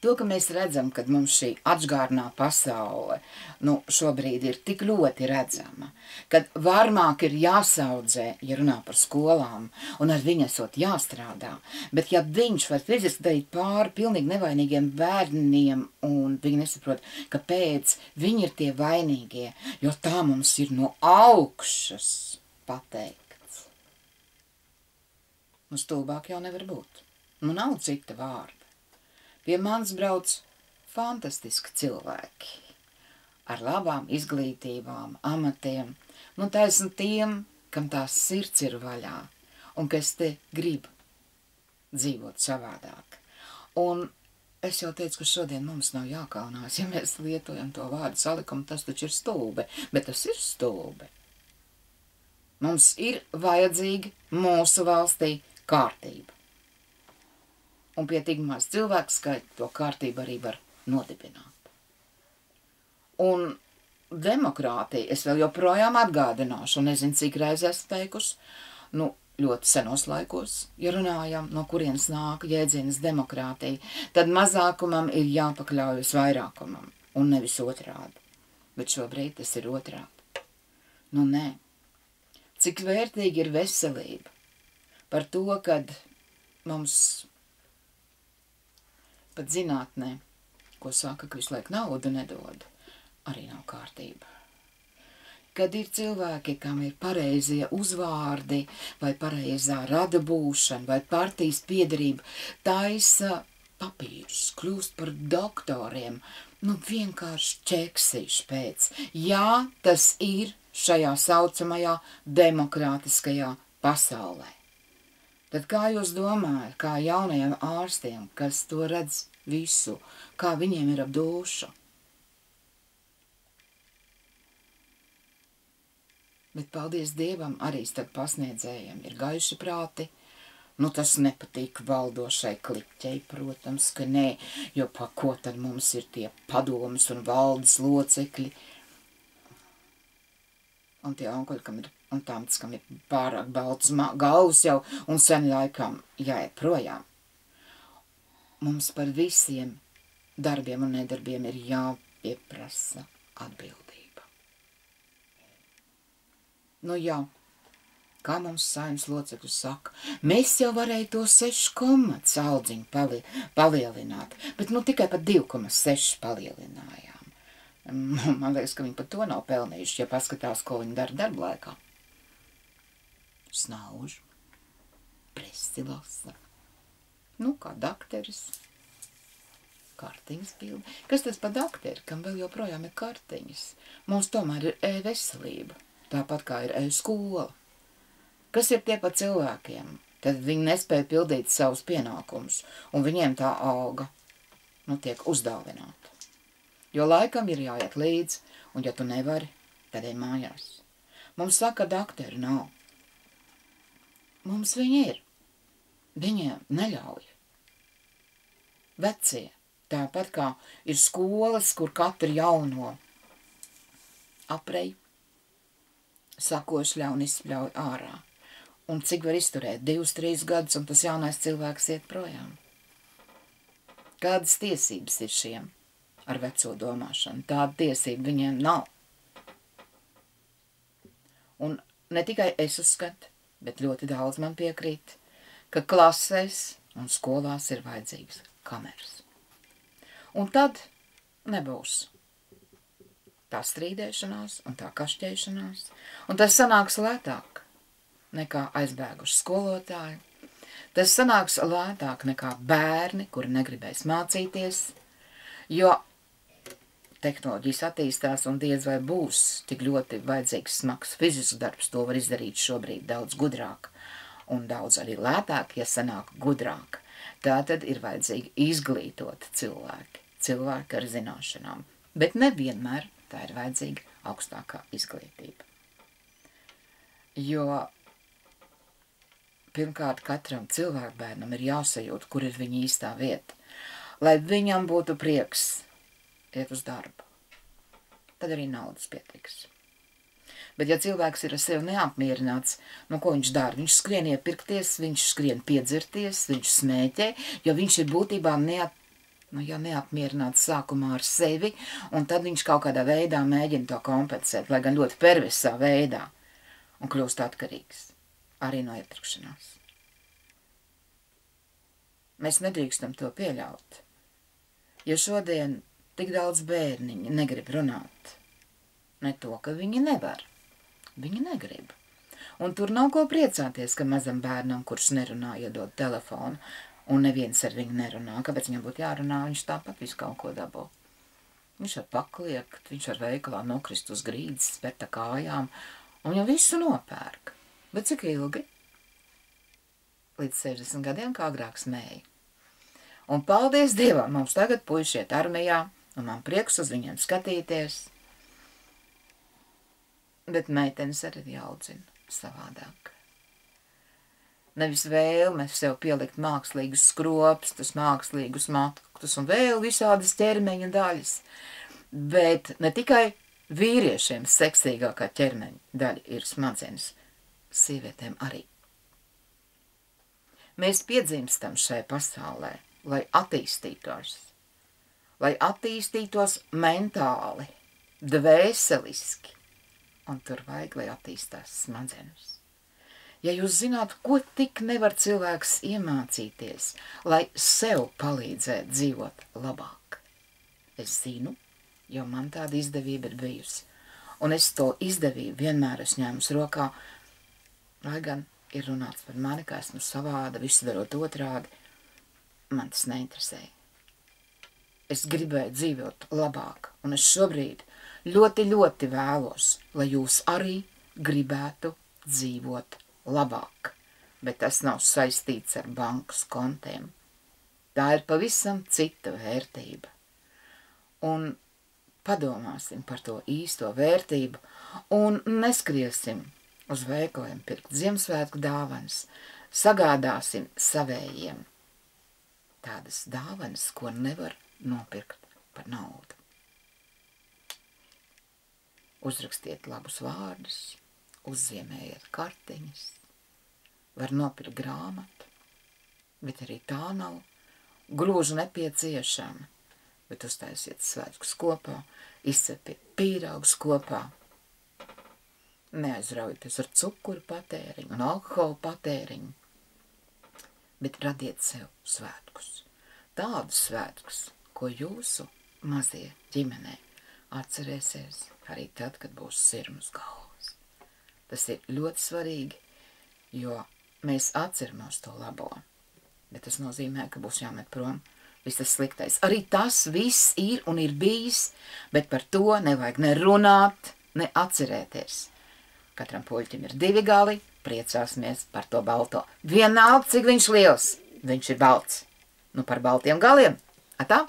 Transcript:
To, ka mēs redzam, ka mums šī atžgārnā pasaule, šobrīd ir tik ļoti redzama, kad varmāk ir jāsaudzē, ja runā par skolām, un ar viņu esot jāstrādā, bet ja viņš var fiziski darīt pāri pilnīgi nevainīgiem bērniem, un viņi nesaprot, kāpēc viņi ir tie vainīgie, jo tā mums ir no augšas pateikts. Stulbāk jau nevar būt. Nav cita vārda. Pie manis brauc fantastiski cilvēki ar labām izglītībām, amatiem, taisni tiem, kam tās sirds ir vaļā un kas te grib dzīvot savādāk. Un es jau teicu, ka šodien mums nav jākaunās, ja mēs lietojam to vārdu salikumu, tas taču ir stulbi, bet tas ir stulbi. Mums ir vajadzīga mūsu valstī kārtība. Un pie tik maz cilvēku skaita to kārtību arī var nodibināt. Un demokrātija, es vēl joprojām atgādināšu, un nezinu, cik reiz esmu teikusi, ļoti senos laikos, ja runājam, no kurienes nāk jēdziens demokrātija, tad mazākumam ir jāpakļaujas vairākumam, un nevis otrādi. Bet šobrīd tas ir otrādi. Nē. Cik vērtīgi ir veselība par to, kad mums pat zinātnē, ko saka, ka visu laiku naudu nedod, arī nav kārtība. Kad ir cilvēki, kam ir pareizie uzvārdi, vai pareizā rada būšana, vai partijas piederība, taisa papīrus, kļūst par doktoriem, vienkārši ķeksīšu pēc. Jā, tas ir šajā saucamajā demokrātiskajā pasaulē. Tad kā jūs domājat, kā jaunajiem ārstiem, kas to redz visu, kā viņiem ir ap dušu? Bet paldies Dievam, arī starp pasniedzējiem ir gaiši prāti. Tas nepatīk valdošai kliķei, protams, ka nē, jo pa ko tad mums ir tie padomas un valdes locekļi? Un tie onkuļi, un tāms, kam ir pārāk balts galvas jau, un sen laikam jāiet projām. Mums par visiem darbiem un nedarbiem ir jāpieprasa atbildība. Jā, kā mums Saeimas locekļi saka, mēs jau varēja to 6 komats audziņu palielināt, bet tikai par 2,6 palielinājām. Man liekas, ka viņi par to nav pelnījuši, ja paskatās, ko viņi dara darba laikā. Snauž, presi lasa. Kā dakteris. Kartiņas pildi. Kas tas pa dakteri, kam vēl joprojām ir kartiņas? Mums tomēr ir e-veselība, tāpat kā ir e-skola. Kas ir tie pa cilvēkiem? Tad viņi nespēja pildīt savus pienākumus, un viņiem tā alga, tiek uzdāvināta. Jo laikam ir jāiet līdzi, un ja tu nevari, tad ej mājās. Mums saka, dakteri nav. Mums viņi ir. Viņiem neļauj. Vecie, tāpat kā ir skolas, kur katru jauno aprej, sakošļā un izspļauj ārā. Un cik var izturēt 2-3 gadus, un tas jaunais cilvēks iet projām. Kādas tiesības ir šiem ar veco domāšanu? Tāda tiesība viņiem nav. Un ne tikai es uzskatu, bet ļoti daudz man piekrīt, ka klasēs un skolās ir vajadzīgas kameras. Un tad nebūs tā strīdēšanās un tā kašķēšanās, un tas sanāks lētāk nekā aizbēguši skolotāji. Tas sanāks lētāk nekā bērni, kuri negribēs mācīties, jo tehnoloģijas attīstās un diez vai būs tik ļoti vajadzīgs smags fizisks darbs. To var izdarīt šobrīd daudz gudrāk un daudz arī lētāk, ja sanāk gudrāk. Tātad ir vajadzīgi izglītot cilvēki ar zināšanām, bet nevienmēr tā ir vajadzīga augstākā izglītība. Jo pirmkārt katram cilvēkbērnam ir jāsajūt, kur ir viņa īstā vieta, lai viņam būtu prieks iet uz darbu. Tad arī naudas pietiks. Bet ja cilvēks ir ar sevi neapmierināts, ko viņš dara? Viņš skrien iepirkties, viņš skrien piedzerties, viņš smēķē, jo viņš ir būtībā Nu, ja neapmierināts sākumā ar sevi, un tad viņš kaut kādā veidā mēģina to kompensēt, lai gan ļoti perversā veidā, un kļūst atkarīgs arī no iepirkšanās. Mēs nedrīkstam to pieļaut, jo šodien tik daudz bērniņi negrib runāt. Ne to, ka viņi nevar. Viņi negrib. Un tur nav ko priecāties, ka mazam bērnam, kurš nerunā, iedod telefonu, un neviens ar viņu nerunā. Kāpēc viņam būtu jārunā? Viņš tāpat visu kaut ko dabū. Viņš var pakliekt, viņš var veikalā nokrist uz grīdas, spērta kājām, un viņam visu nopērk. Bet cik ilgi? Līdz 60 gadiem, kā agrāk smēja. Un paldies Dievam, mums tagad puiši iet armijā, un man prieks uz viņiem skatīties. Bet meitenes arī jāaudzina savādāk. Nevis vēlme sev pielikt mākslīgus skropstus, mākslīgus matktus un vēl visādas ķermeņa daļas. Bet ne tikai vīriešiem seksīgākā ķermeņa daļa ir smadzenes, sievietēm arī. Mēs piedzimstam šai pasaulē, lai attīstītos mentāli, dvēseliski, un tur vajag, lai attīstās smadzenes. Ja jūs zināt, ko tik nevar cilvēks iemācīties, lai sev palīdzētu dzīvot labāk. Es zinu, jo man tāda izdevība ir bijusi. Un es to izdevību vienmēr esmu ņēmusi rokā, lai gan ir runāts par mani, ka esmu savāda, visu darot otrādi. Man tas neinteresēja. Es gribēju dzīvot labāk, un es šobrīd ļoti, ļoti vēlos, lai jūs arī gribētu dzīvot labāk, bet tas nav saistīts ar bankas kontiem. Tā ir pavisam cita vērtība. Un padomāsim par to īsto vērtību un neskriesim uz veikaliem pirkt Ziemassvētku dāvanas, sagādāsim savējiem tādas dāvanas, ko nevar nopirkt par naudu. Uzrakstiet labus vārdus, uzziemējiet kartiņas, var nopirkt grāmatu, bet arī tā nav gluži nepieciešama, bet uztaisiet svētkus kopā, izcepiet pīraugus kopā, neaizraujieties ar cukuru patēriņu un alkoholu patēriņu, bet radiet sev svētkus, tādus svētkus, ko jūsu mazie ģimenē atcerēsies arī tad, kad būs sirmas galvas. Tas ir ļoti svarīgi, jo mēs atceramies to labo, bet tas nozīmē, ka būs jāmet prom viss tas sliktais. Arī tas viss ir un ir bijis, bet par to nevajag ne runāt, ne atcerēties. Katram puļķim ir 2 gali, priecāsimies par to balto. Vienalga, cik viņš liels, viņš ir balts. Nu par baltiem galiem. Atā?